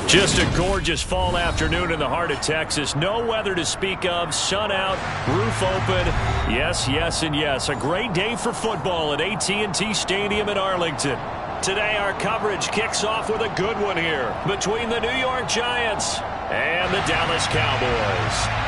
Just a gorgeous fall afternoon in the heart of Texas. No weather to speak of. Sun out, roof open. Yes, yes, and yes. A great day for football at AT&T Stadium in Arlington. Today our coverage kicks off with a good one here between the New York Giants and the Dallas Cowboys.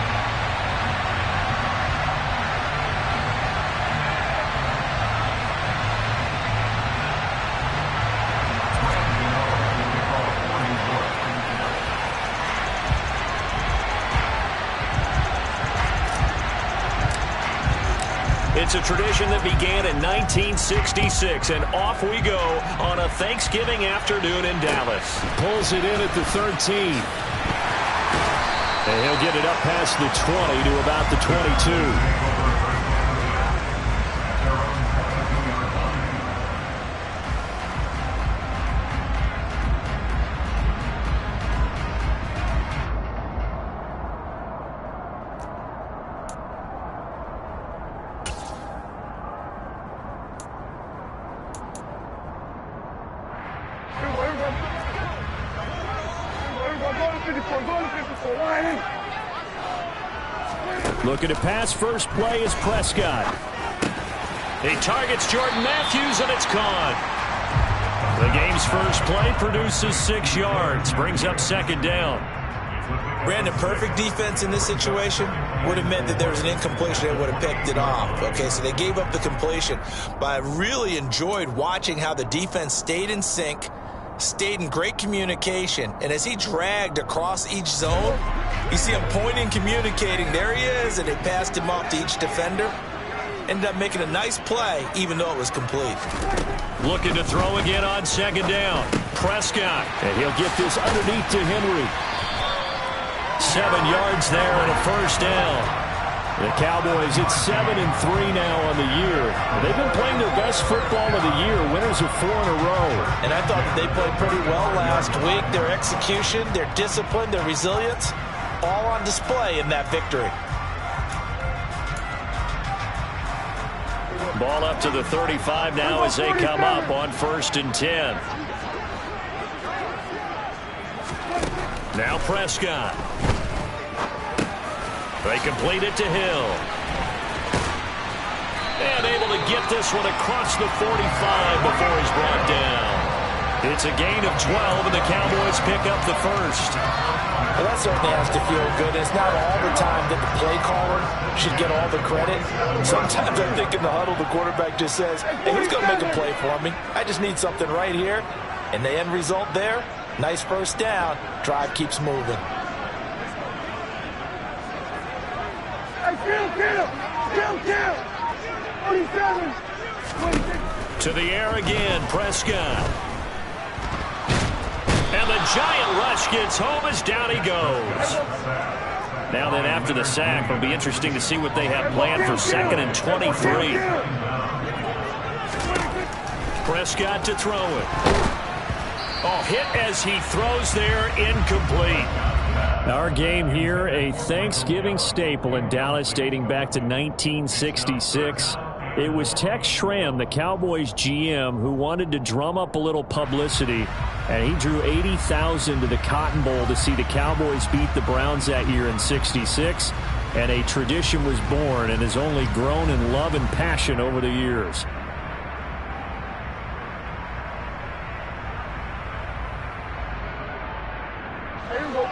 It's a tradition that began in 1966, and off we go on a Thanksgiving afternoon in Dallas. Pulls it in at the 13. And he'll get it up past the 20 to about the 22. Looking to pass, first play is Prescott. He targets Jordan Matthews, and it's caught. The game's first play produces 6 yards, brings up second down. Brandon, perfect defense in this situation would have meant that there was an incompletion that would have picked it off. Okay, so they gave up the completion, but I really enjoyed watching how the defense stayed in sync, stayed in great communication, and as he dragged across each zone, you see him pointing, communicating. There he is, and they passed him off to each defender. Ended up making a nice play, even though it was complete. Looking to throw again on second down. Prescott, and he'll get this underneath to Henry. 7 yards there and a first down. The Cowboys at 7-3 now on the year. They've been playing their best football of the year. Winners of 4 in a row. And I thought that they played pretty well last week. Their execution, their discipline, their resilience, all on display in that victory. Ball up to the 35 now as they come up on 1st and 10. Now Prescott. They complete it to Hill. And able to get this one across the 45 before he's brought down. It's a gain of 12, and the Cowboys pick up the first. Well, that certainly has to feel good. It's not all the time that the play caller should get all the credit. Sometimes I think in the huddle, the quarterback just says, hey, who's going to make a play for me? I just need something right here. And the end result there, nice first down. Drive keeps moving. To the air again, Prescott. And the giant rush gets home as down he goes. Now then, after the sack, it'll be interesting to see what they have planned for 2nd and 23. Prescott to throw it. Oh, hit as he throws there, incomplete. Our game here, a Thanksgiving staple in Dallas dating back to 1966. It was Tex Schramm, the Cowboys GM, who wanted to drum up a little publicity, and he drew 80,000 to the Cotton Bowl to see the Cowboys beat the Browns that year in '66, and a tradition was born and has only grown in love and passion over the years.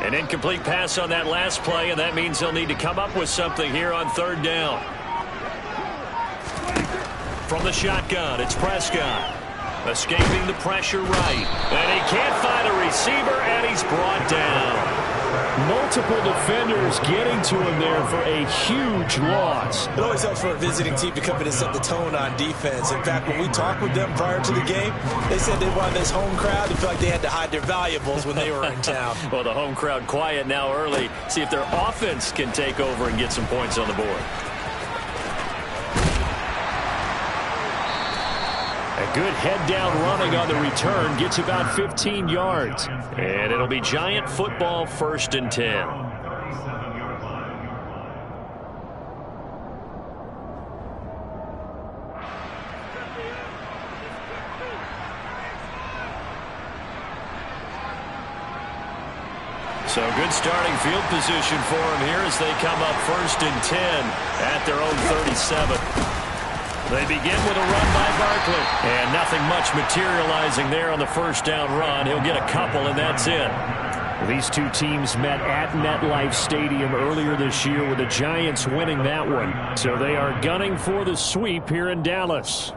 An incomplete pass on that last play, and that means they'll need to come up with something here on 3rd down. From the shotgun, it's Prescott. Escaping the pressure right. And he can't find a receiver, and he's brought down. Multiple defenders getting to him there for a huge loss. It always helps for a visiting team to come in and set the tone on defense. In fact, when we talked with them prior to the game, they said they wanted this home crowd. They felt like they had to hide their valuables when they were in town. Well, the home crowd quiet now early. See if their offense can take over and get some points on the board. A good head-down running on the return gets about 15 yards. And it'll be Giant football 1st and 10. So good starting field position for him here as they come up 1st and 10 at their own 37. They begin with a run by Barkley. And nothing much materializing there on the first down run. He'll get a couple, and that's it. These two teams met at MetLife Stadium earlier this year with the Giants winning that one. So they are gunning for the sweep here in Dallas.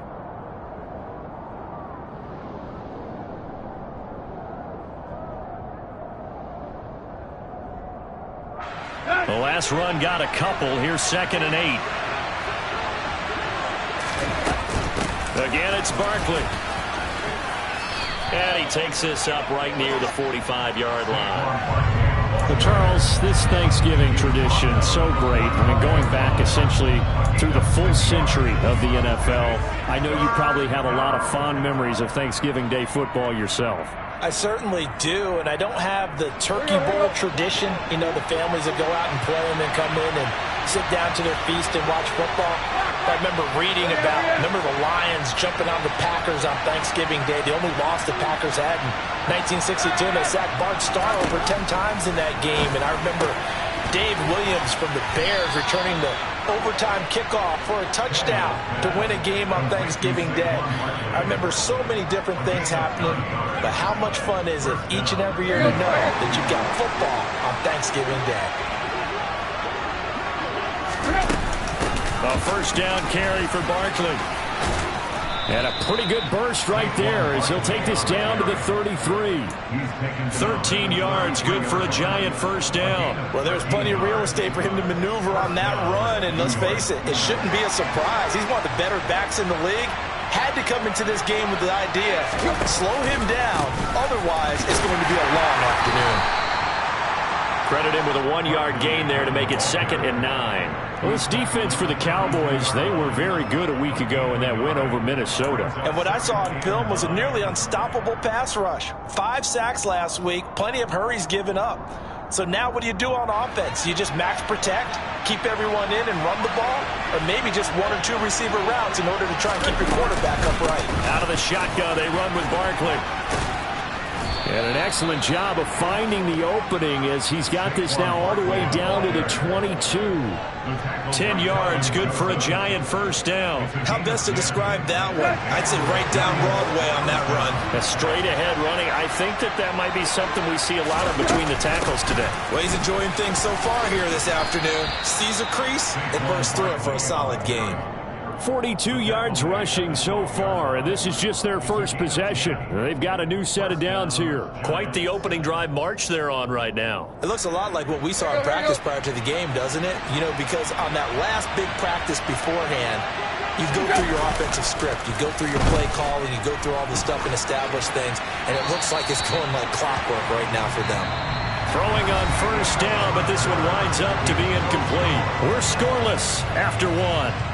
The last run got a couple. Here's 2nd and 8. Again, it's Barkley. And he takes this up right near the 45-yard line. Well, Charles, this Thanksgiving tradition, so great. I mean, going back essentially through the full century of the NFL, I know you probably have a lot of fond memories of Thanksgiving Day football yourself. I certainly do, and I don't have the Turkey Bowl tradition. You know, the families that go out and play and then come in and sit down to their feast and watch football. I remember reading about, the Lions jumping on the Packers on Thanksgiving Day. The only loss the Packers had in 1962, and they sacked Bart Starr over 10 times in that game. And I remember Dave Williams from the Bears returning the overtime kickoff for a touchdown to win a game on Thanksgiving Day. I remember so many different things happening, but how much fun is it each and every year to know that you've got football on Thanksgiving Day? A first down carry for Barkley. And a pretty good burst right there as he'll take this down to the 33. 13 yards, good for a Giant first down. Well, there's plenty of real estate for him to maneuver on that run, and let's face it, it shouldn't be a surprise. He's one of the better backs in the league. Had to come into this game with the idea, slow him down, otherwise it's going to be a long afternoon. Credit him with a 1-yard gain there to make it 2nd and 9. Well, this defense for the Cowboys, they were very good a week ago in that win over Minnesota. And what I saw on film was a nearly unstoppable pass rush. 5 sacks last week, plenty of hurries given up. So now what do you do on offense? You just max protect, keep everyone in and run the ball, or maybe just 1 or 2 receiver routes in order to try and keep your quarterback upright. Out of the shotgun, they run with Barkley. And an excellent job of finding the opening as he's got this now all the way down to the 22. 10 yards, good for a Giant first down. How best to describe that one? I'd say right down Broadway on that run. A straight ahead running. I think that might be something we see a lot of between the tackles today. Well, he's enjoying things so far here this afternoon. Sees a crease and bursts through it for a solid game. 42 yards rushing so far, and this is just their first possession. They've got a new set of downs here. Quite the opening drive march they're on right now. It looks a lot like what we saw in practice prior to the game, doesn't it? You know, because on that last big practice beforehand, you go through your offensive script, you go through your play calling, you go through all the stuff and establish things, and it looks like it's going like clockwork right now for them. Throwing on first down, but this one winds up to be incomplete. We're scoreless after 1.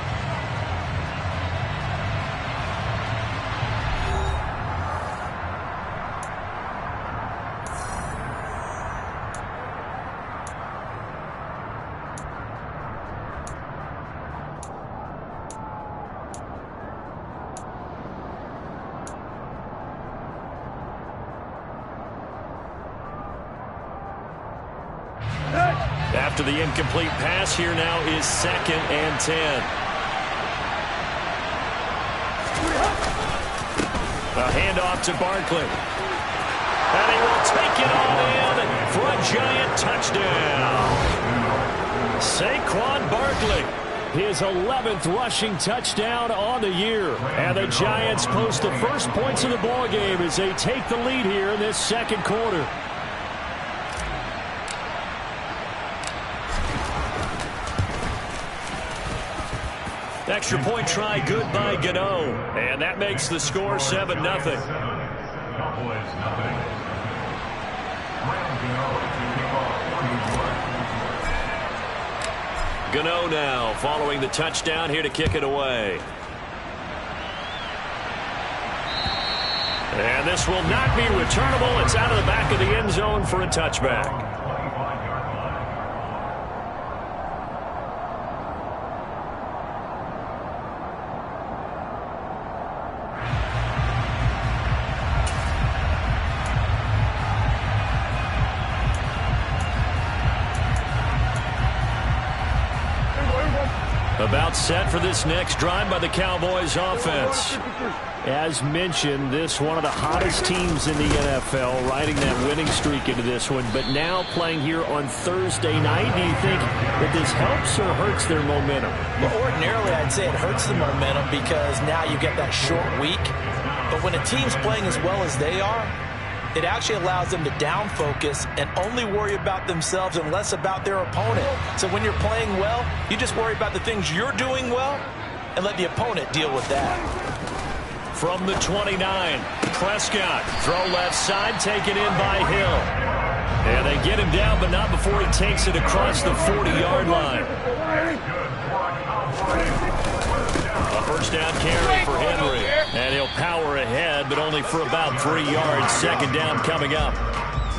After the incomplete pass, here now is 2nd and 10. A handoff to Barkley. And he will take it all in for a Giant touchdown. Saquon Barkley, his 11th rushing touchdown on the year. And the Giants post the first points of the ballgame as they take the lead here in this second quarter. Extra point try, good by Gano. And that makes the score 7-0. Gano now following the touchdown here to kick it away. And this will not be returnable. It's out of the back of the end zone for a touchback. About set for this next drive by the Cowboys offense. As mentioned, this one of the hottest teams in the NFL, riding that winning streak into this one, but now playing here on Thursday night. Do you think that this helps or hurts their momentum? Well, ordinarily, I'd say it hurts the momentum because now you get that short week. But when a team's playing as well as they are, it actually allows them to down focus and only worry about themselves and less about their opponent. So when you're playing well, you just worry about the things you're doing well and let the opponent deal with that. From the 29, Prescott, throw left side, taken in by Hill. And they get him down, but not before he takes it across the 40-yard line. A first down carry for Henry. And he'll power ahead, but only for about 3 yards. Second down coming up.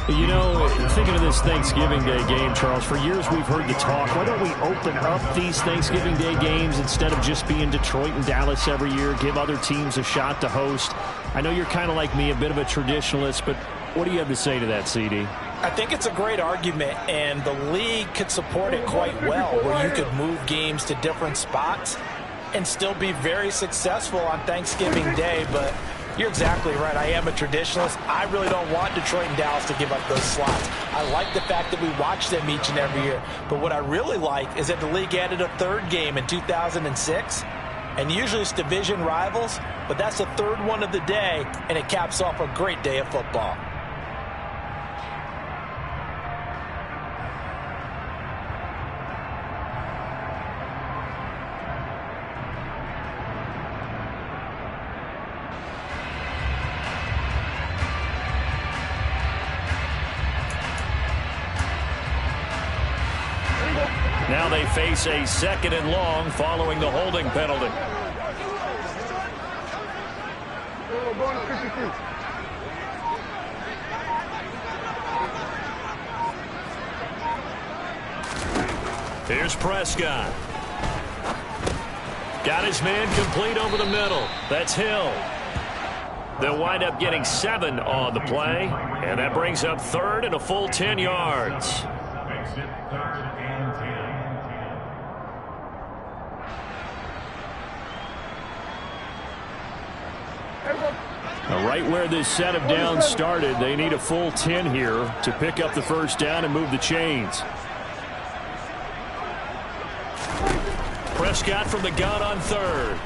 You know, thinking of this Thanksgiving Day game, Charles, for years we've heard the talk, why don't we open up these Thanksgiving Day games instead of just being Detroit and Dallas every year, give other teams a shot to host? I know you're kind of like me, a bit of a traditionalist, but what do you have to say to that, CD? I think it's a great argument, and the league could support it quite well, where you could move games to different spots and still be very successful on Thanksgiving Day. But you're exactly right. I am a traditionalist. I really don't want Detroit and Dallas to give up those slots. I like the fact that we watch them each and every year. But what I really like is that the league added a third game in 2006. And usually it's division rivals, but that's the third one of the day, and it caps off a great day of football. Now they face a 2nd and long following the holding penalty. Here's Prescott. Got his man complete over the middle. That's Hill. They'll wind up getting 7 on the play, and that brings up 3rd and a full 10 yards. Right where this set of downs started, they need a full 10 here to pick up the first down and move the chains. Prescott from the gun on 3rd.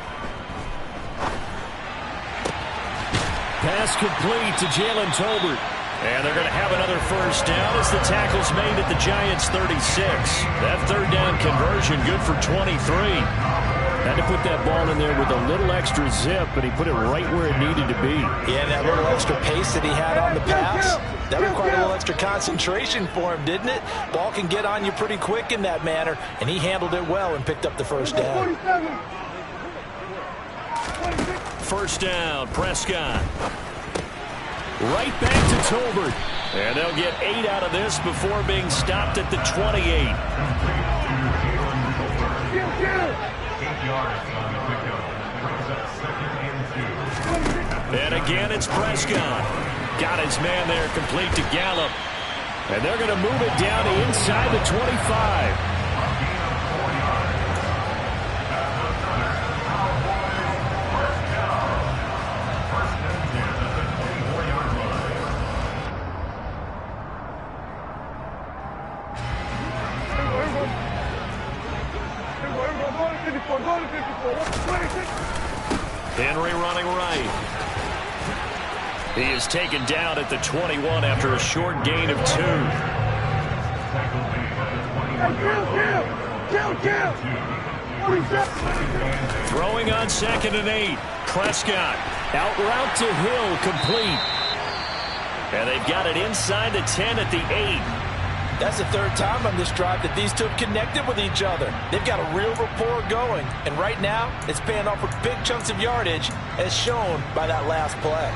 Pass complete to Jalen Tolbert. And they're going to have another first down as the tackle's made at the Giants' 36. That 3rd down conversion good for 23. Had to put that ball in there with a little extra zip, but he put it right where it needed to be. Yeah, that little extra pace that he had on the pass, that required a little extra concentration for him, didn't it? Ball can get on you pretty quick in that manner, and he handled it well and picked up the first down. First down, Prescott. Right back to Tolbert. And they'll get 8 out of this before being stopped at the 28. And again, it's Prescott. Got his man there complete to Gallup. And they're going to move it down to inside the 25. Henry running right. He is taken down at the 21 after a short gain of 2. Throwing on 2nd and 8. Prescott out route to Hill, complete. And they've got it inside the 10 at the 8. That's the 3rd time on this drive that these two have connected with each other. They've got a real rapport going. And right now, it's paying off with big chunks of yardage, as shown by that last play.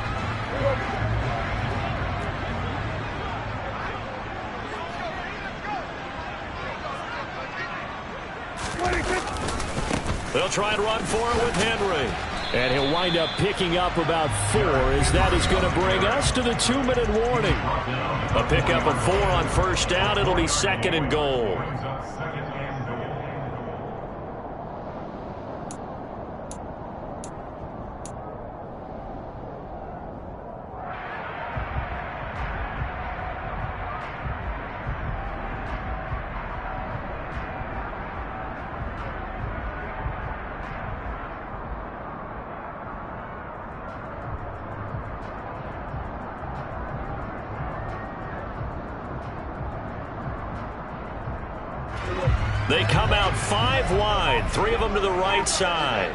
They'll try and run for it with Henry. And he'll wind up picking up about 4, as that is going to bring us to the 2-minute warning. A pickup of 4 on first down. It'll be 2nd and goal. They come out 5 wide, 3 of them to the right side.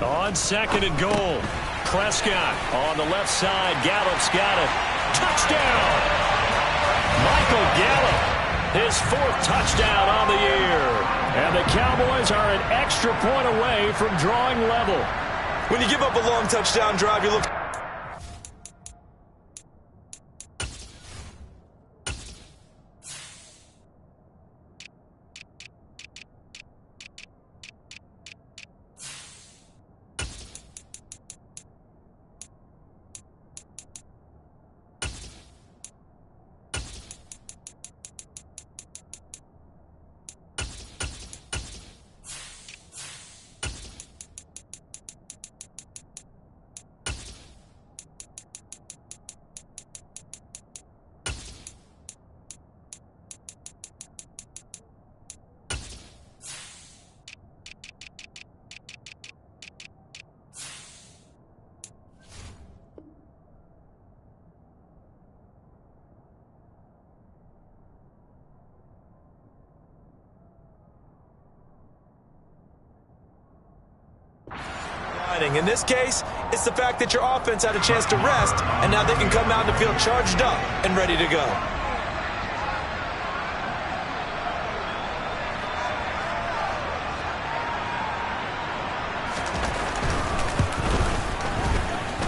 On 2nd and goal. Prescott on the left side. Gallup's got it. Touchdown! Michael Gallup, his 4th touchdown on the year. And the Cowboys are an extra point away from drawing level. When you give up a long touchdown drive, you look... In this case, it's the fact that your offense had a chance to rest, and now they can come out and feel charged up and ready to go.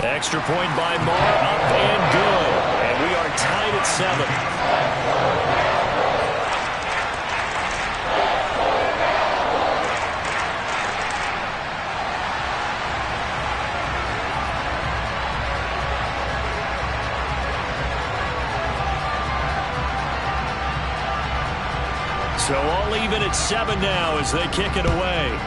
Extra point by Moore, up and good. And we are tied at 7. So all even at 7 now as they kick it away.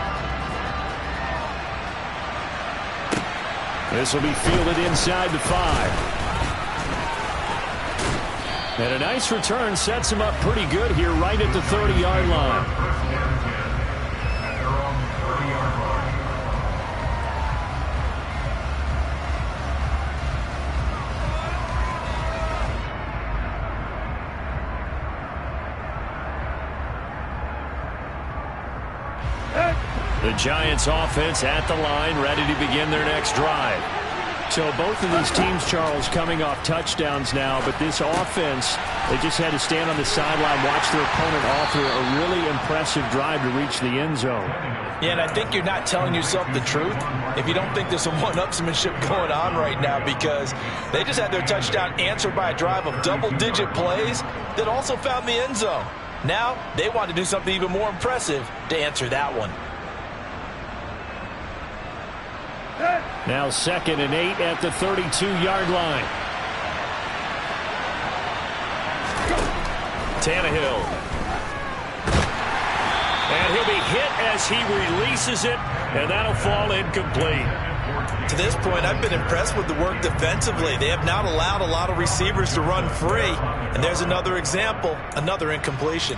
This will be fielded inside the 5. And a nice return sets him up pretty good here right at the 30-yard line. The Giants offense at the line, ready to begin their next drive. So both of these teams, Charles, coming off touchdowns now, but this offense, they just had to stand on the sideline, watch their opponent author a really impressive drive to reach the end zone. Yeah, and I think you're not telling yourself the truth if you don't think there's some one-upsmanship going on right now, because they just had their touchdown answered by a drive of double-digit plays that also found the end zone. Now they want to do something even more impressive to answer that one. Now 2nd and 8 at the 32-yard line. Tannehill. And he'll be hit as he releases it, and that'll fall incomplete. To this point, I've been impressed with the work defensively. They have not allowed a lot of receivers to run free. And there's another example, another incompletion.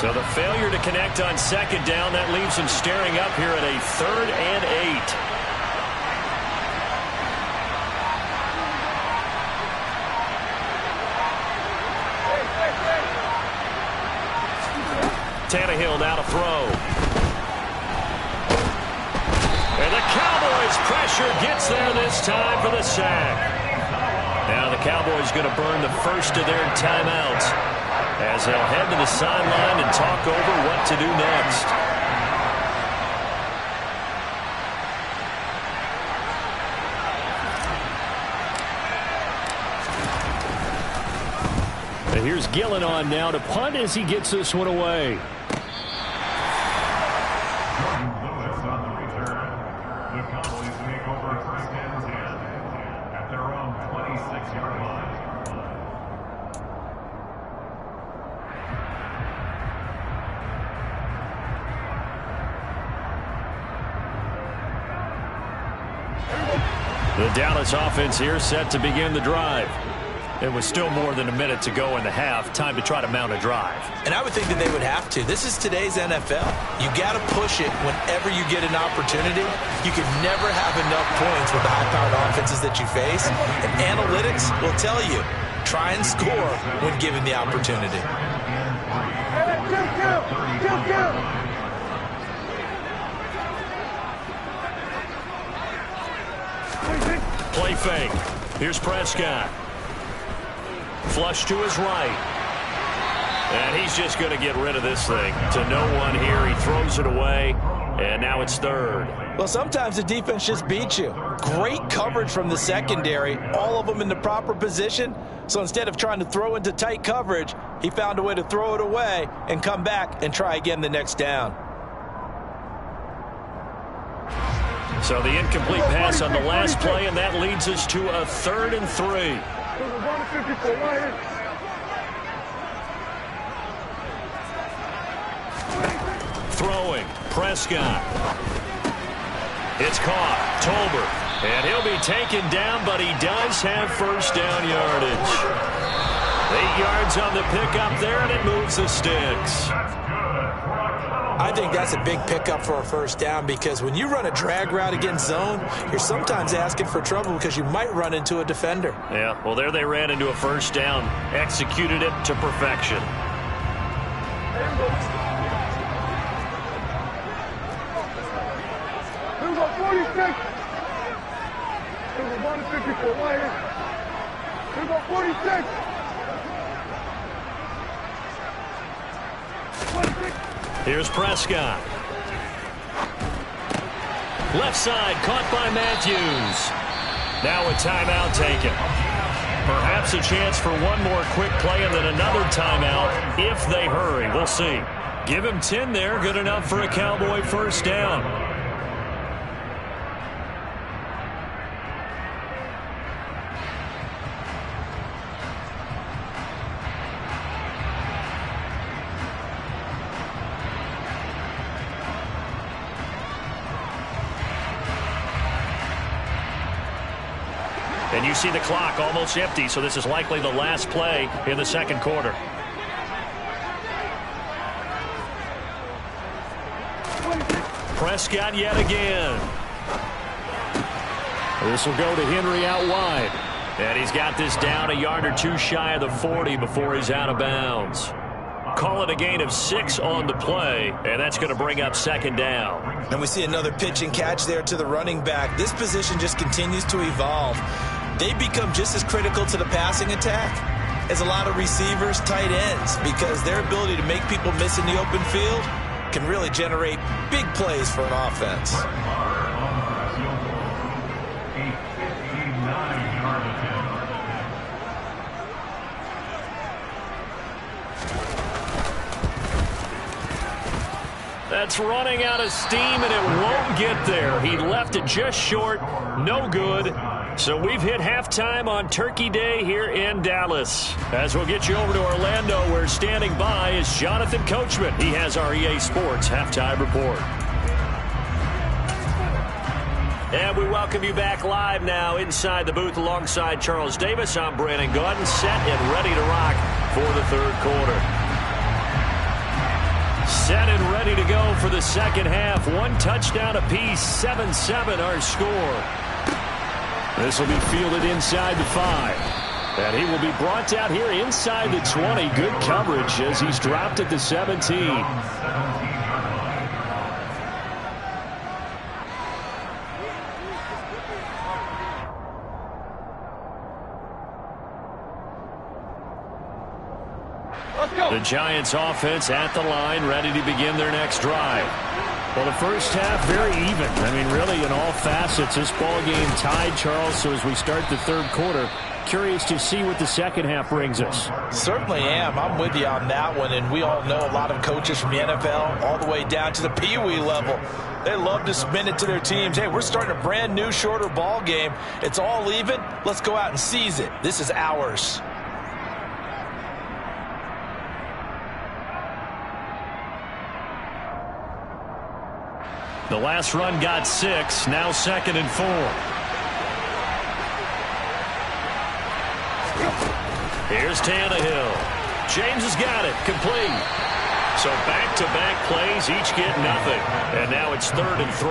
So the failure to connect on 2nd down, that leaves him staring up here at a 3rd and 8. Tannehill now to throw. And the Cowboys' pressure gets there this time for the sack. Now the Cowboys going to burn the first of their timeouts, as they'll head to the sideline and talk over what to do next. And here's Gillen on now to punt as he gets this one away. The Dallas offense here set to begin the drive. It was still more than a minute to go in the half. Time to try to mount a drive. And I would think that they would have to. This is today's NFL. You got to push it whenever you get an opportunity. You can never have enough points with the high-powered offenses that you face. And analytics will tell you, try and score when given the opportunity. Play fake. Here's Prescott. Flush to his right. And he's just going to get rid of this thing. To no one here. He throws it away. And now it's third. Well, sometimes the defense just beats you. Great coverage from the secondary. All of them in the proper position. So instead of trying to throw into tight coverage, he found a way to throw it away and come back and try again the next down. So the incomplete pass on the last play, and that leads us to a 3rd and 3. Throwing, Prescott. It's caught, Tolbert. And he'll be taken down, but he does have first down yardage. 8 yards on the pickup there, and it moves the sticks. I think that's a big pickup for a first down, because when you run a drag route against zone, you're sometimes asking for trouble because you might run into a defender. Yeah, well, there they ran into a first down, executed it to perfection. Here's Prescott. Left side, caught by Matthews. Now a timeout taken. Perhaps a chance for one more quick play and then another timeout if they hurry. We'll see. Give him 10 there. Good enough for a Cowboy first down. And you see the clock almost empty, so this is likely the last play in the second quarter. Prescott yet again. This will go to Henry out wide. And he's got this down a yard or two shy of the 40 before he's out of bounds. Call it a gain of 6 on the play, and that's going to bring up second down. And we see another pitch and catch there to the running back. This position just continues to evolve. They become just as critical to the passing attack as a lot of receivers, tight ends, because their ability to make people miss in the open field can really generate big plays for an offense. That's running out of steam, and it won't get there. He left it just short. No good. So we've hit halftime on Turkey Day here in Dallas. As we'll get you over to Orlando, where standing by is Jonathan Coachman. He has our EA Sports halftime report. And we welcome you back live now inside the booth alongside Charles Davis. I'm Brandon Gaudin, set and ready to rock for the third quarter. Set and ready to go for the second half. 1 touchdown apiece, 7-7 our score. This will be fielded inside the 5. And he will be brought down here inside the 20. Good coverage as he's dropped at the 17. The Giants offense at the line, ready to begin their next drive. Well, the first half, very even. I mean, really, in all facets, this ball game tied, Charles. So as we start the third quarter, curious to see what the second half brings us. Certainly am. I'm with you on that one. And we all know a lot of coaches from the NFL all the way down to the Pee Wee level. They love to spin it to their teams. Hey, we're starting a brand new, shorter ball game. It's all even. Let's go out and seize it. This is ours. The last run got 6, now 2nd and 4. Here's Tannehill. James has got it. Complete. So back-to-back plays, each get nothing. And now it's 3rd and 3.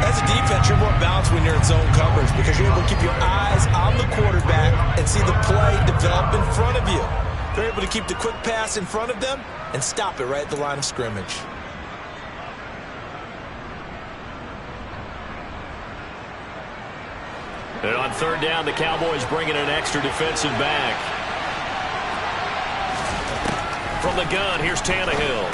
As a defense, you're more balanced when you're in zone coverage because you're able to keep your eyes on the quarterback and see the play develop in front of you. They're able to keep the quick pass in front of them and stop it right at the line of scrimmage. And on 3rd down, the Cowboys bring in an extra defensive back. From the gun, here's Tannehill.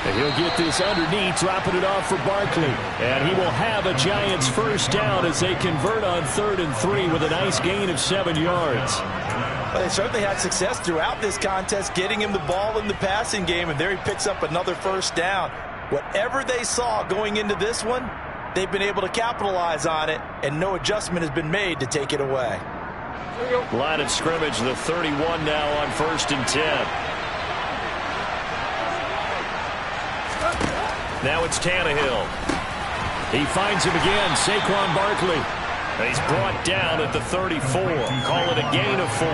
And he'll get this underneath, dropping it off for Barkley. And he will have a Giants first down as they convert on 3rd and 3 with a nice gain of 7 yards. Well, they certainly had success throughout this contest, getting him the ball in the passing game, and there he picks up another first down. Whatever they saw going into this one, they've been able to capitalize on it, and no adjustment has been made to take it away. Line of scrimmage, the 31 now on 1st and 10. Now it's Tannehill. He finds him again, Saquon Barkley. He's brought down at the 34. Call it a gain of 4.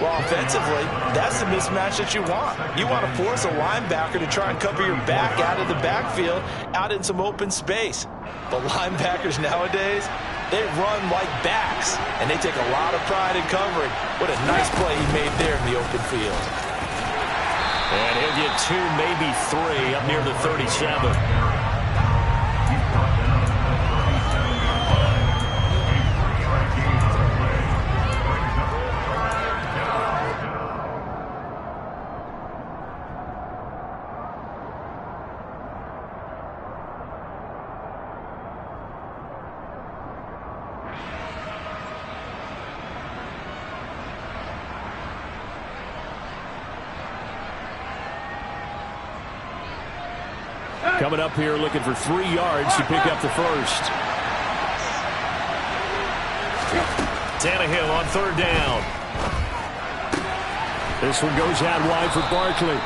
Well, offensively, that's the mismatch that you want. You want to force a linebacker to try and cover your back out of the backfield, out in some open space. But linebackers nowadays, they run like backs, and they take a lot of pride in covering. What a nice play he made there in the open field. And he'll get 2, maybe 3 up near the 37. Coming up here looking for 3 yards to pick up the first. Tannehill on 3rd down. This one goes out wide for Barkley.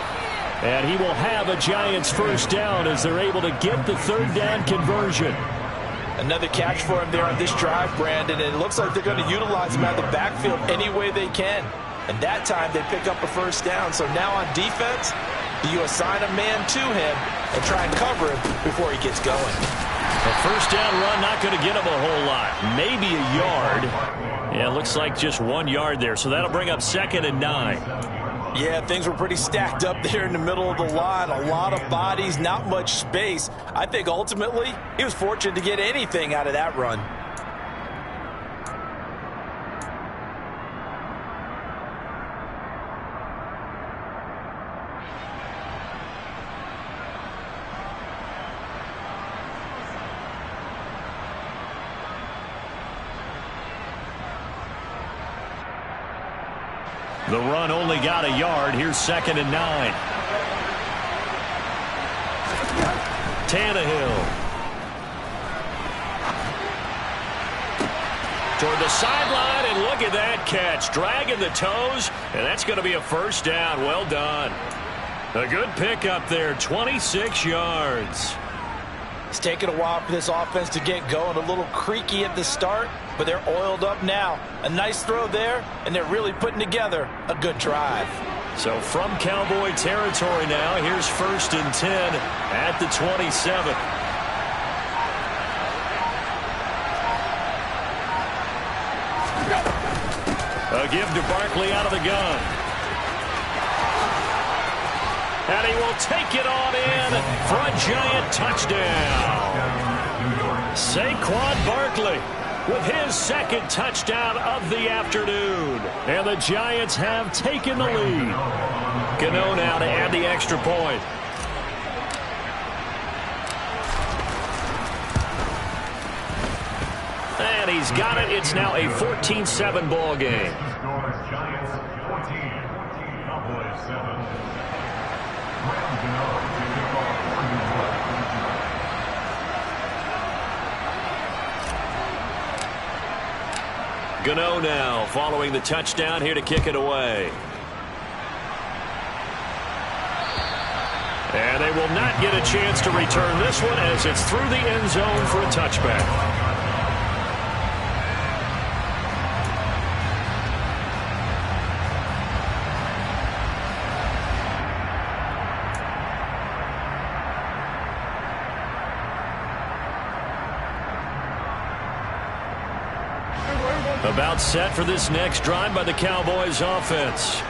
And he will have a Giants first down as they're able to get the 3rd down conversion. Another catch for him there on this drive, Brandon. And it looks like they're going to utilize him out of the backfield any way they can. And that time they pick up a first down. So now on defense, you assign a man to him and try and cover him before he gets going. A first down run, not going to get him a whole lot. Maybe a yard. Yeah, it looks like just 1 yard there. So that'll bring up 2nd and 9. Yeah, things were pretty stacked up there in the middle of the line. A lot of bodies, not much space. I think ultimately he was fortunate to get anything out of that run. The run only got a yard. Here's 2nd and 9. Tannehill. Toward the sideline, and look at that catch. Dragging the toes, and that's going to be a first down. Well done. A good pickup there, 26 yards. It's taken a while for this offense to get going. A little creaky at the start, but they're oiled up now. A nice throw there, and they're really putting together a good drive. So from Cowboy territory now, here's 1st and 10 at the 27. A give to Barkley out of the gun. And he will take it on in for a Giant touchdown. Saquon Barkley with his 2nd touchdown of the afternoon. And the Giants have taken the lead. Gano now to add the extra point. And he's got it. It's now a 14-7 ball game. Gano now following the touchdown here to kick it away. And they will not get a chance to return this one as it's through the end zone for a touchback. About set for this next drive by the Cowboys offense.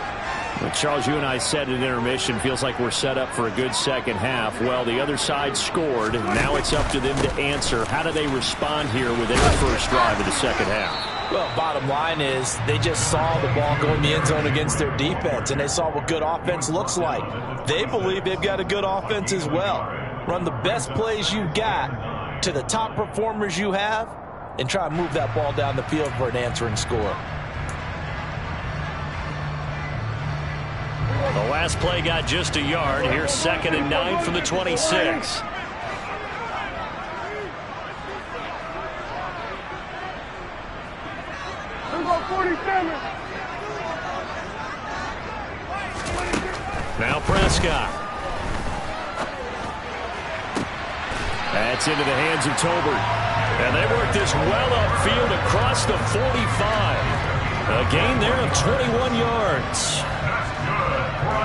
Well, Charles, you and I said at intermission, feels like we're set up for a good second half. Well, the other side scored. Now it's up to them to answer. How do they respond here with their first drive of the second half? Well, bottom line is they just saw the ball go in the end zone against their defense, and they saw what good offense looks like. They believe they've got a good offense as well. Run the best plays you got to the top performers you have, and try to move that ball down the field for an answering score. The last play got just a yard. Here's 2nd and 9 from the 26. Now Prescott. That's into the hands of Tolbert. And they work this well upfield across the 45. A gain there of 21 yards.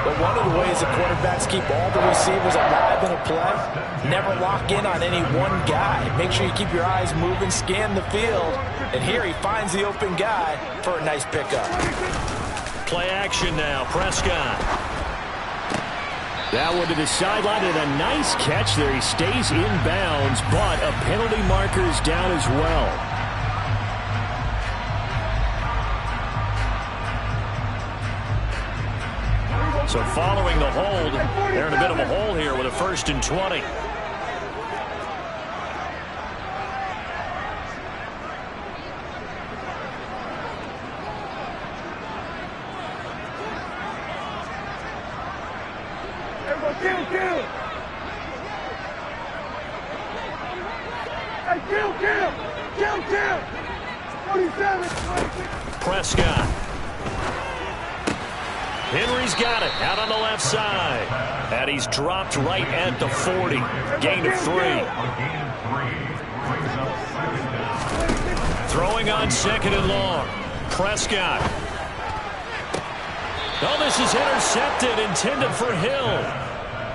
But one of the ways the quarterbacks keep all the receivers alive in a play, never lock in on any one guy. Make sure you keep your eyes moving, scan the field. And here he finds the open guy for a nice pickup. Play action now, Prescott. That one to the sideline, and a nice catch there. He stays in bounds, but a penalty marker is down as well. So following the hold, they're in a bit of a hole here with a 1st and 20. Prescott. Henry's got it out on the left side. And he's dropped right at the 40. Gain of 3. Throwing on 2nd and long. Prescott. Oh, this is intercepted, intended for Hill.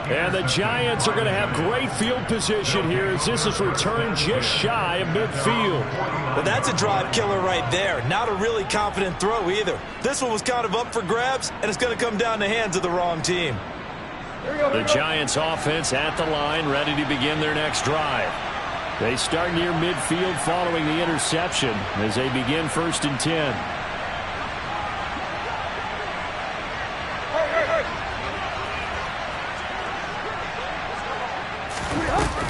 And the Giants are going to have great field position here as this is returned just shy of midfield. Well, that's a drive killer right there. Not a really confident throw either. This one was kind of up for grabs, and it's going to come down the hands of the wrong team. The Giants offense at the line, ready to begin their next drive. They start near midfield following the interception as they begin 1st and 10.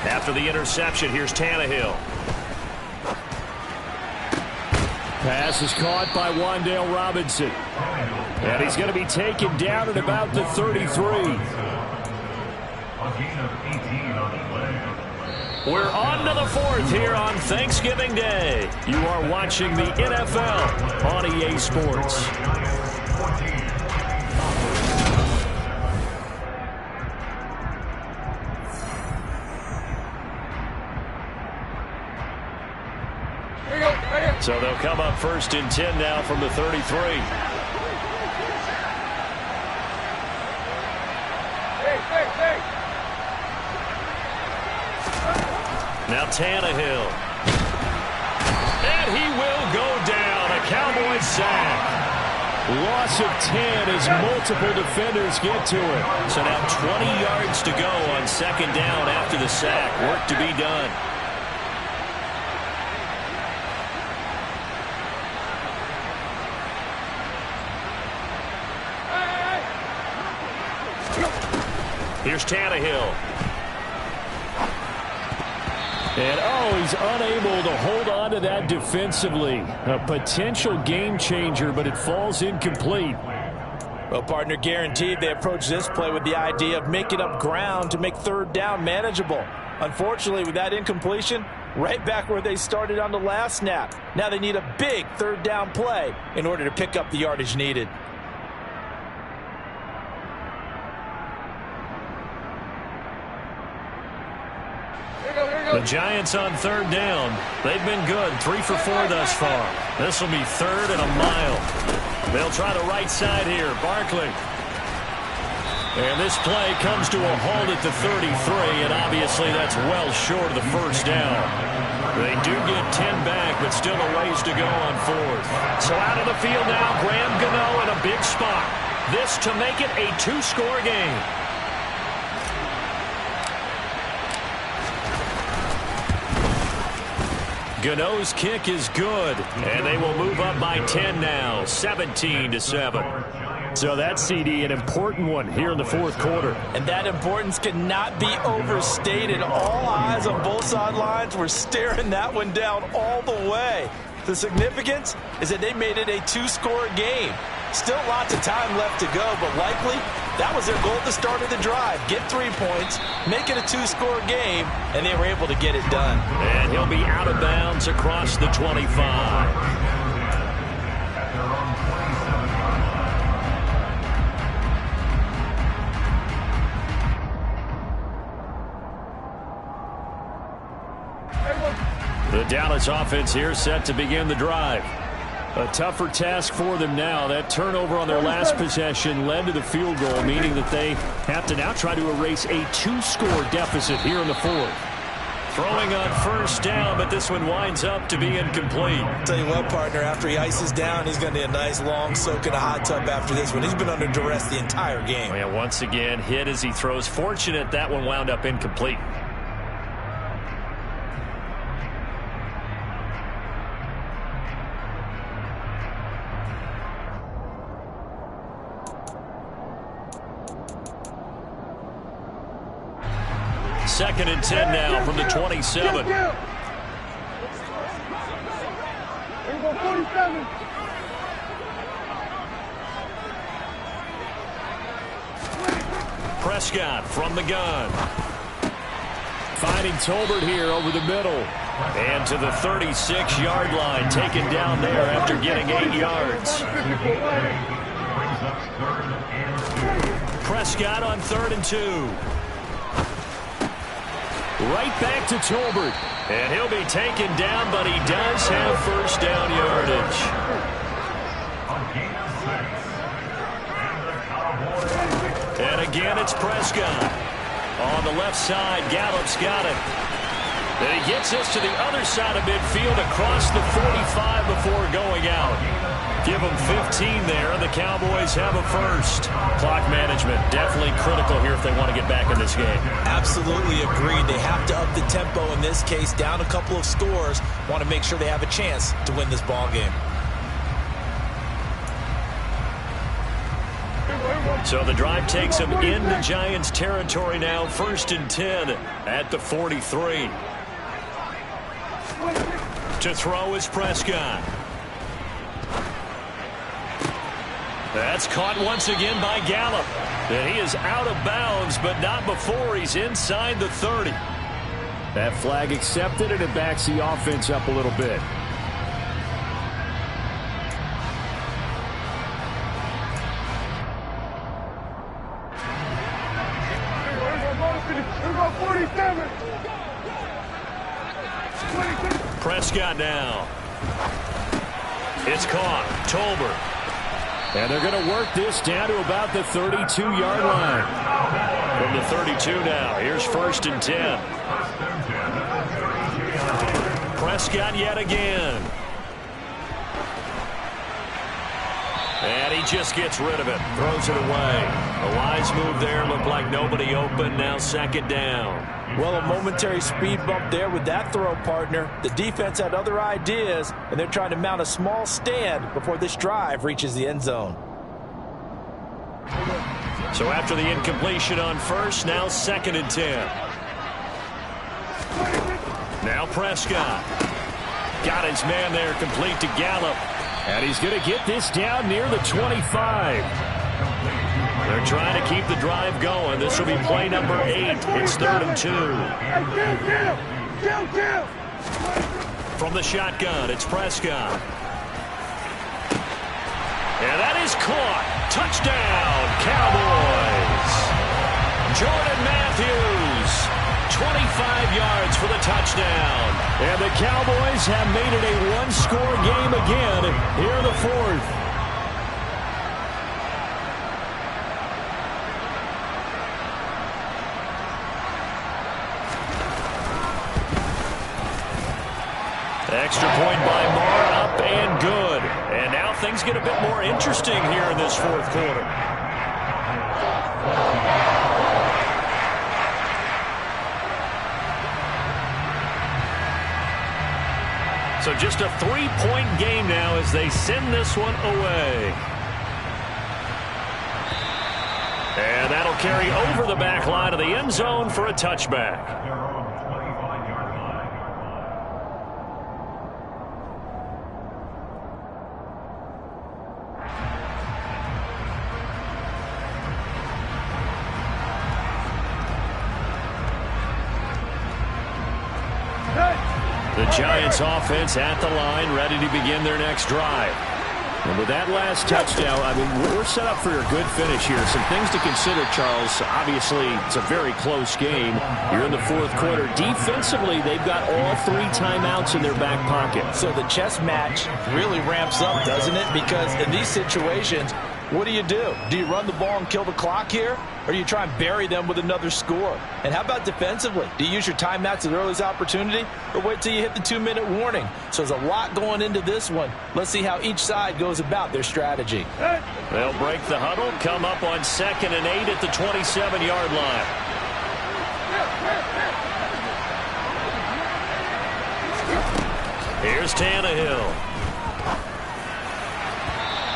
After the interception, here's Tannehill. Pass is caught by Wan'Dale Robinson. And he's going to be taken down at about the 33. We're on to the 4th here on Thanksgiving Day. You are watching the NFL on EA Sports. So they'll come up 1st and 10 now from the 33. Now Tannehill. And he will go down. A Cowboys sack. Loss of 10 as multiple defenders get to it. So now 20 yards to go on 2nd down after the sack. Work to be done. Here's Tannehill. And, oh, he's unable to hold on to that defensively. A potential game changer, but it falls incomplete. Well, partner, guaranteed they approach this play with the idea of making up ground to make 3rd down manageable. Unfortunately, with that incompletion, right back where they started on the last snap. Now they need a big 3rd down play in order to pick up the yardage needed. The Giants on 3rd down. They've been good. 3 for 4 thus far. This will be 3rd and a mile. They'll try the right side here. Barkley. And this play comes to a halt at the 33, and obviously that's well short of the first down. They do get 10 back, but still a ways to go on fourth. So out of the field now, Graham Gano in a big spot. This to make it a two-score game. Gano's kick is good, and they will move up by 10 now, 17-7. So that CD, an important one here in the fourth quarter. And that importance cannot be overstated. All eyes on both sidelines were staring that one down all the way. The significance is that they made it a two-score game. Still lots of time left to go, but likely that was their goal at the start of the drive. Get 3 points, make it a two-score game, and they were able to get it done. And he'll be out of bounds across the 25. The Dallas offense here set to begin the drive. A tougher task for them now. That turnover on their last possession led to the field goal, meaning that they have to now try to erase a two-score deficit here in the fourth. Throwing on first down, but this one winds up to be incomplete. Tell you what, partner, after he ices down, he's going to need a nice long soak in a hot tub after this one. He's been under duress the entire game. And once again, hit as he throws. Fortunate that one wound up incomplete. Second and 10 now from the 27. Prescott from the gun. Finding Tolbert here over the middle. And to the 36-yard line, taken down there after getting 8 yards. Prescott on 3rd and 2. Right back to Tolbert. And he'll be taken down, but he does have first down yardage. And again, it's Prescott. On the left side, Gallup's got it. And he gets us to the other side of midfield across the 45 before going out. Give them 15 there, and the Cowboys have a first. Clock management, definitely critical here if they want to get back in this game. Absolutely agreed. They have to up the tempo in this case, down a couple of scores. Want to make sure they have a chance to win this ball game. So the drive takes them into Giants territory now. 1st and 10 at the 43. To throw is Prescott. That's caught once again by Gallup. And he is out of bounds, but not before he's inside the 30. That flag accepted, and it backs the offense up a little bit. Prescott now. It's caught. Tolbert. And they're going to work this down to about the 32-yard line. From the 32 now, here's 1st and 10. Prescott yet again. And he just gets rid of it. Throws it away. A wise move there. Looked like nobody open. Now 2nd down. Well, a momentary speed bump there with that throw, partner. The defense had other ideas, and they're trying to mount a small stand before this drive reaches the end zone. So after the incompletion on first, now 2nd and 10. Now Prescott. Got his man there, complete to Gallup. And he's going to get this down near the 25. They're trying to keep the drive going. This will be play number 8. It's 3rd and 2. From the shotgun, it's Prescott. And that is caught. Touchdown, Cowboys. Jordan Matthews, 25 yards for the touchdown. And the Cowboys have made it a one-score game again here in the fourth. Extra point by Marr, up and good. And now things get a bit more interesting here in this fourth quarter. So just a 3-point game now as they send this one away. And that'll carry over the back line of the end zone for a touchback. The Giants offense at the line, ready to begin their next drive. And with that last touchdown, I mean, we're set up for a good finish here. Some things to consider, Charles. Obviously, it's a very close game. You're in the fourth quarter. Defensively, they've got all 3 timeouts in their back pocket. So the chess match really ramps up, doesn't it? Because in these situations, what do? Do you run the ball and kill the clock here? Or do you try and bury them with another score? And how about defensively? Do you use your timeouts at the earliest opportunity? Or wait till you hit the 2-minute warning? So there's a lot going into this one. Let's see how each side goes about their strategy. They'll break the huddle, come up on 2nd and 8 at the 27-yard line. Here's Tannehill.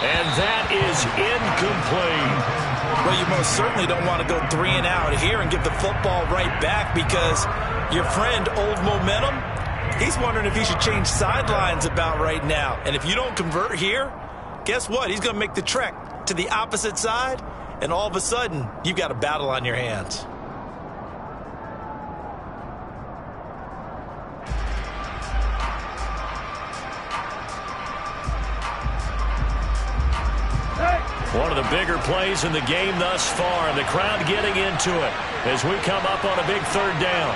And that is incomplete. Well, you most certainly don't want to go 3 and out here and give the football right back because your friend, Old Momentum, he's wondering if he should change sidelines about right now. And if you don't convert here, guess what? He's going to make the trek to the opposite side, and all of a sudden, you've got a battle on your hands. One of the bigger plays in the game thus far, and the crowd getting into it as we come up on a big 3rd down.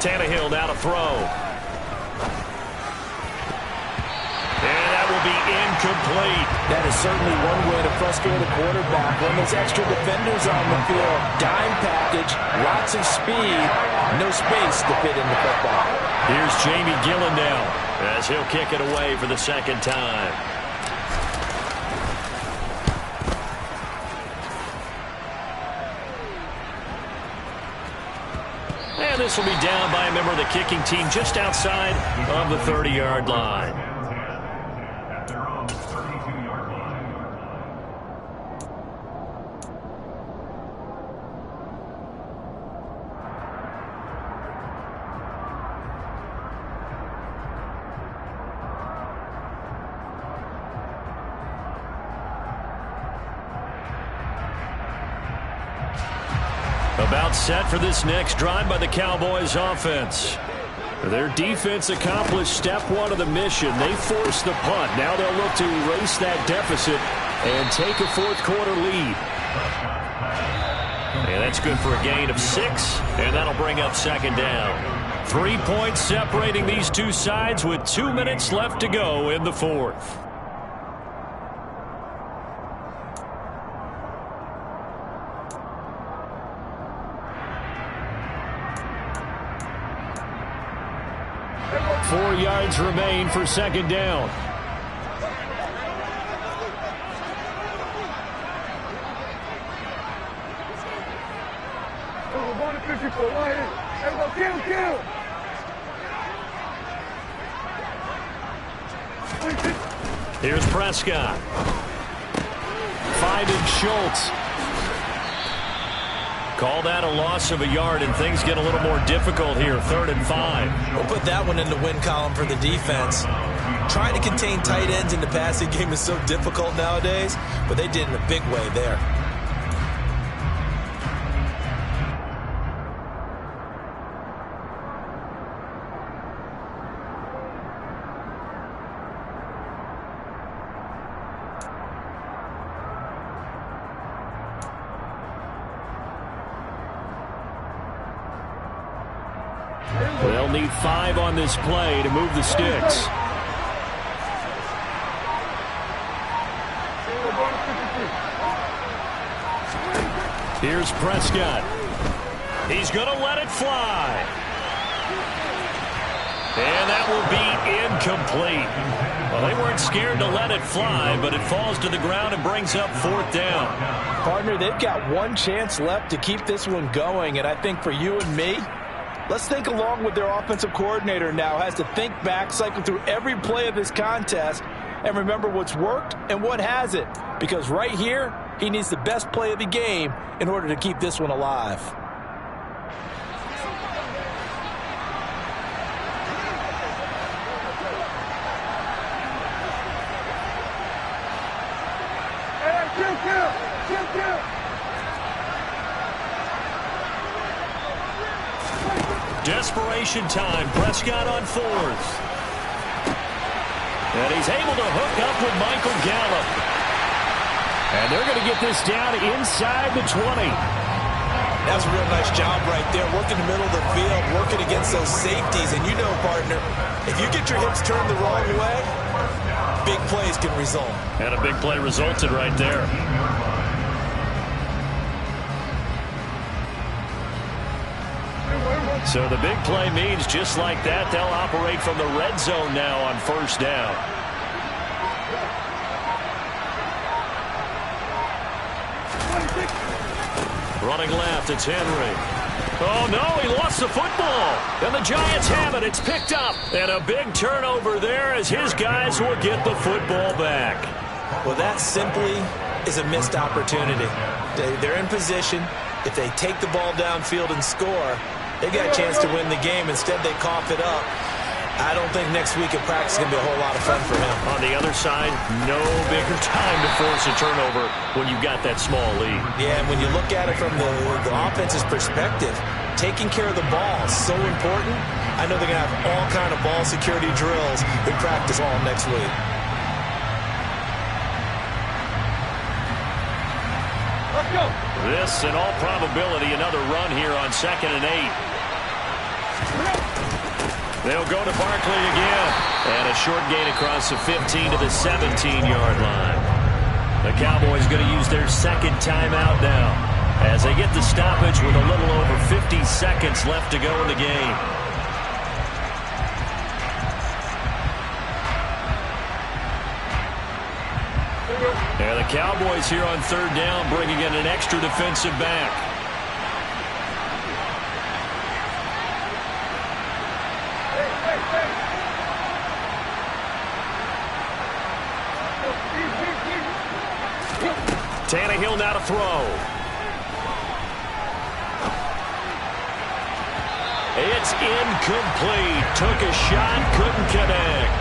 Tannehill now to throw. Be incomplete. That is certainly one way to frustrate a quarterback. When there's extra defenders on the field, dime package, lots of speed, no space to fit in the football. Here's Jamie Gillen now as he'll kick it away for the 2nd time. And this will be down by a member of the kicking team just outside of the 30-yard line. About set for this next drive by the Cowboys offense. Their defense accomplished step 1 of the mission. They forced the punt. Now they'll look to erase that deficit and take a fourth quarter lead. And that's good for a gain of 6, and that'll bring up 2nd down. 3 points separating these two sides with 2 minutes left to go in the 4th. Four yards remain for 2nd down. Here's Prescott. Finding Schultz. Call that a loss of a yard, and things get a little more difficult here. 3rd and 5. We'll put that one in the win column for the defense. Trying to contain tight ends in the passing game is so difficult nowadays, but they did in a big way there. They'll need 5 on this play to move the sticks. Here's Prescott. He's going to let it fly. And that will be incomplete. Well, they weren't scared to let it fly, but it falls to the ground and brings up 4th down. Partner, they've got one chance left to keep this one going, and I think for you and me, let's think along with their offensive coordinator now. Has to think back, cycle through every play of this contest, and remember what's worked and what hasn't. Because right here, he needs the best play of the game in order to keep this one alive. Desperation time. Prescott on 4th. And he's able to hook up with Michael Gallup. And they're going to get this down inside the 20. That's a real nice job right there. Working the middle of the field, working against those safeties. And you know, partner, if you get your hips turned the wrong way, big plays can result. And a big play resulted right there. So the big play means just like that, they'll operate from the red zone now on 1st down. Running left, it's Henry. Oh, no, he lost the football. And the Giants have it. It's picked up. And a big turnover there as his guys will get the football back. Well, that simply is a missed opportunity. They're in position. If they take the ball downfield and score, they got a chance to win the game. Instead, they cough it up. I don't think next week at practice is going to be a whole lot of fun for him. On the other side, no bigger time to force a turnover when you've got that small lead. Yeah, and when you look at it from the offense's perspective, taking care of the ball is so important. I know they're going to have all kind of ball security drills in practice all next week. Let's go. This, in all probability, another run here on 2nd and 8. They'll go to Barkley again. And a short gain across the 15 to the 17-yard line. The Cowboys going to use their 2nd timeout now as they get the stoppage with a little over 50 seconds left to go in the game. And the Cowboys here on 3rd down bringing in an extra defensive back. Tannehill now to throw. It's incomplete. Took a shot, couldn't connect.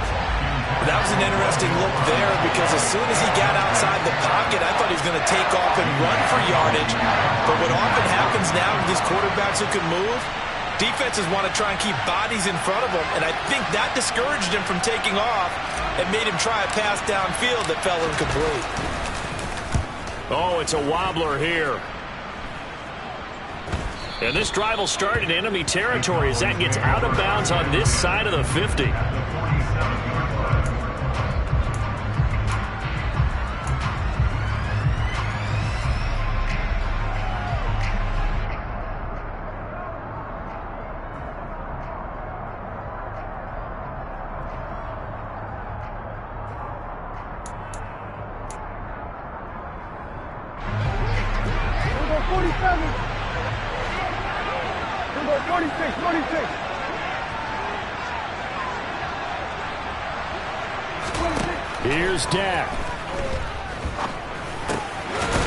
That was an interesting look there because as soon as he got outside the pocket, I thought he was going to take off and run for yardage. But what often happens now with these quarterbacks who can move, defenses want to try and keep bodies in front of them, and I think that discouraged him from taking off and made him try a pass downfield that fell incomplete. Oh, it's a wobbler here. And this drive will start in enemy territory as that gets out of bounds on this side of the 50. Here's Dak.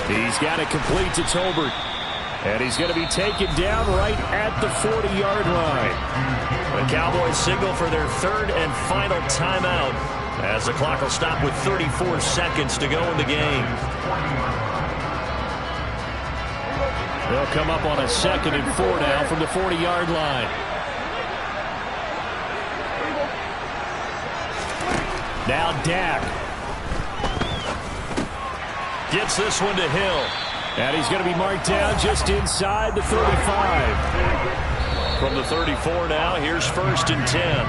He's got it complete to Tolbert. And he's going to be taken down right at the 40-yard line. The Cowboys signal for their 3rd and final timeout as the clock will stop with 34 seconds to go in the game. They'll come up on a 2nd and 4 now from the 40-yard line. Now Dak gets this one to Hill. And he's going to be marked down just inside the 35. From the 34 now, here's 1st and 10.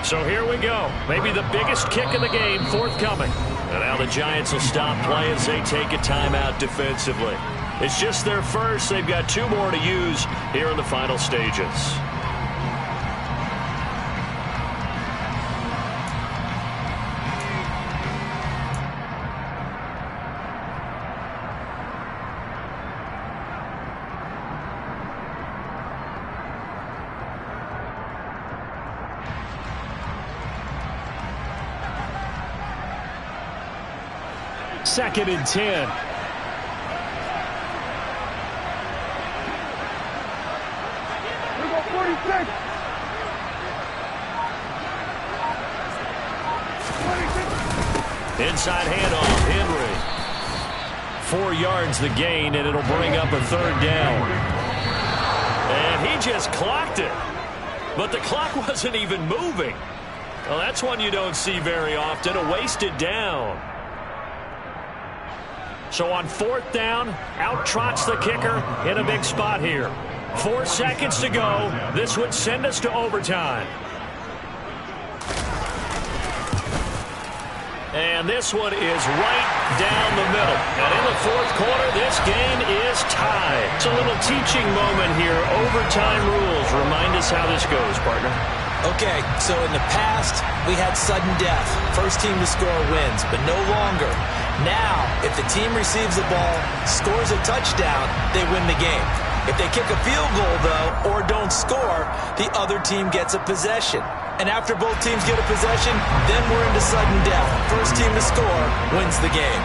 So here we go. Maybe the biggest kick of the game forthcoming. And now the Giants will stop play as they take a timeout defensively. It's just their first. They've got 2 more to use here in the final stages. Second and 10. Inside handoff, Henry. 4 yards the gain, and it'll bring up a 3rd down. And he just clocked it. But the clock wasn't even moving. Well, that's one you don't see very often, a wasted down. So on 4th down, out trots the kicker in a big spot here. 4 seconds to go. This would send us to overtime. And this one is right down the middle. And in the 4th quarter, this game is tied. It's a little teaching moment here. Overtime rules. Remind us how this goes, partner. Okay, so in the past, we had sudden death. First team to score wins, but no longer. Now, if the team receives the ball, scores a touchdown, they win the game. If they kick a field goal, though, or don't score, the other team gets a possession. And after both teams get a possession, then we're into sudden death. First team to score wins the game.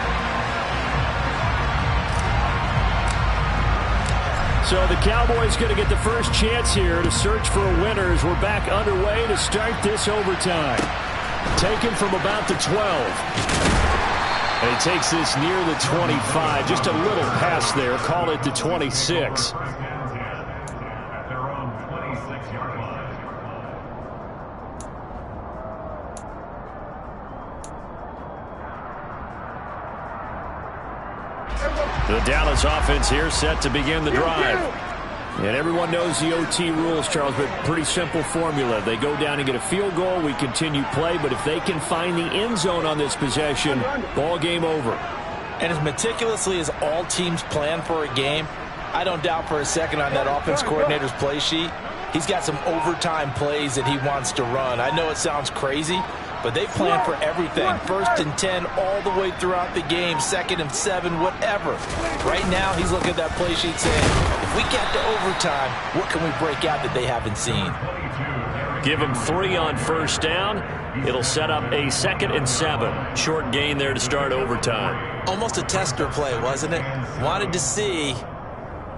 So the Cowboys going to get the first chance here to search for a winner as we're back underway to start this overtime. Taken from about the 12. And he takes this near the 25. Just a little pass there. Call it the 26. The Dallas offense here set to begin the drive. And everyone knows the OT rules, Charles, but pretty simple formula. They go down and get a field goal, we continue play, but if they can find the end zone on this possession, ball game over. And as meticulously as all teams plan for a game, I don't doubt for a second on that offense coordinator's play sheet, he's got some overtime plays that he wants to run. I know it sounds crazy, but they plan for everything. 1st and 10 all the way throughout the game. 2nd and 7, whatever. Right now, he's looking at that play sheet saying, if we get to overtime, what can we break out that they haven't seen? Give him 3 on 1st down. It'll set up a 2nd and 7. Short gain there to start overtime. Almost a tester play, wasn't it? Wanted to see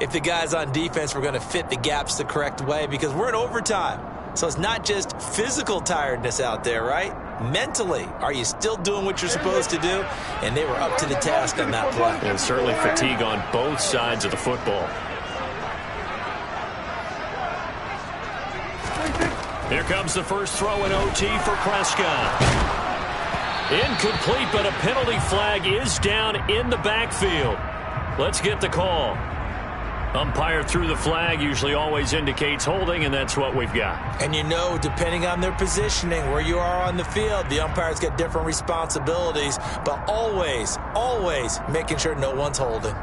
if the guys on defense were going to fit the gaps the correct way because we're in overtime. So it's not just physical tiredness out there, right? Mentally, are you still doing what you're supposed to do? And they were up to the task on that play. And certainly fatigue on both sides of the football. Here comes the first throw in OT for Prescott. Incomplete, but a penalty flag is down in the backfield. Let's get the call. Umpire threw the flag, usually always indicates holding, and that's what we've got. And you know, depending on their positioning, where you are on the field, the umpires get different responsibilities, but always, always making sure no one's holding.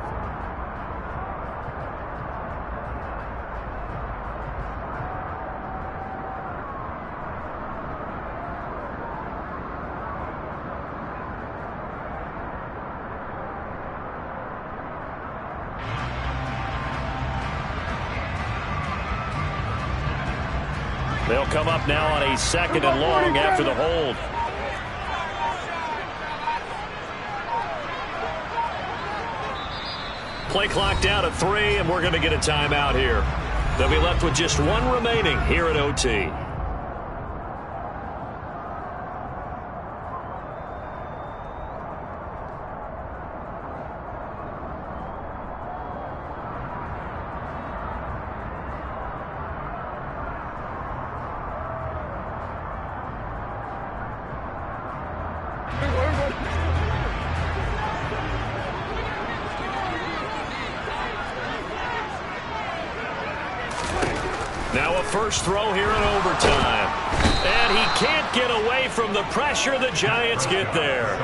They'll come up now on a 2nd and long after the hold. Play clock down at 3, and we're going to get a timeout here. They'll be left with just 1 remaining here at OT. Now a first throw here in overtime. And he can't get away from the pressure. The Giants get there.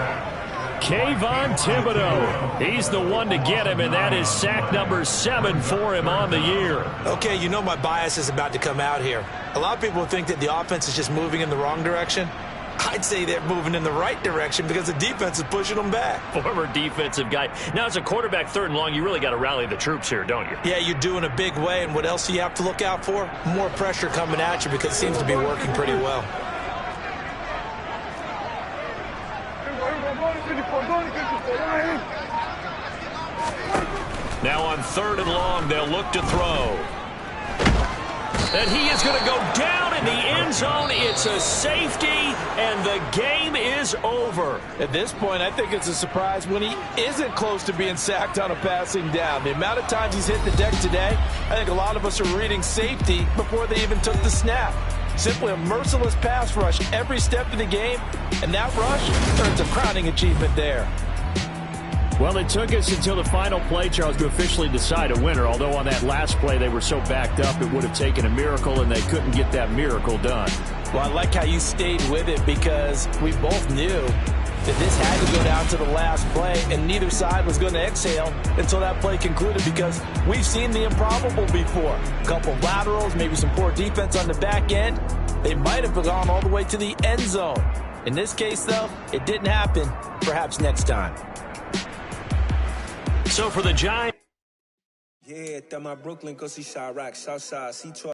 Kayvon Thibodeau, he's the one to get him, and that is sack number 7 for him on the year. Okay, you know my bias is about to come out here. A lot of people think that the offense is just moving in the wrong direction. I'd say they're moving in the right direction because the defense is pushing them back. Former defensive guy. Now, as a quarterback 3rd and long, you really got to rally the troops here, don't you? Yeah, you do in a big way, and what else do you have to look out for? More pressure coming at you because it seems to be working pretty well. Now on 3rd and long, they'll look to throw. And he is going to go down in the end zone. It's a safety, and the game is over. At this point, I think it's a surprise when he isn't close to being sacked on a passing down. The amount of times he's hit the deck today, I think a lot of us are reading safety before they even took the snap. Simply a merciless pass rush every step of the game, and that rush earns a crowning achievement there. Well, it took us until the final play, Charles, to officially decide a winner, although on that last play they were so backed up it would have taken a miracle, and they couldn't get that miracle done. Well, I like how you stayed with it because we both knew that this had to go down to the last play, and neither side was going to exhale until that play concluded because we've seen the improbable before. A couple of laterals, maybe some poor defense on the back end. They might have gone all the way to the end zone. In this case, though, it didn't happen. Perhaps next time. So for the Giants. Yeah, that my Brooklyn, go see Chirac, Southside, C12.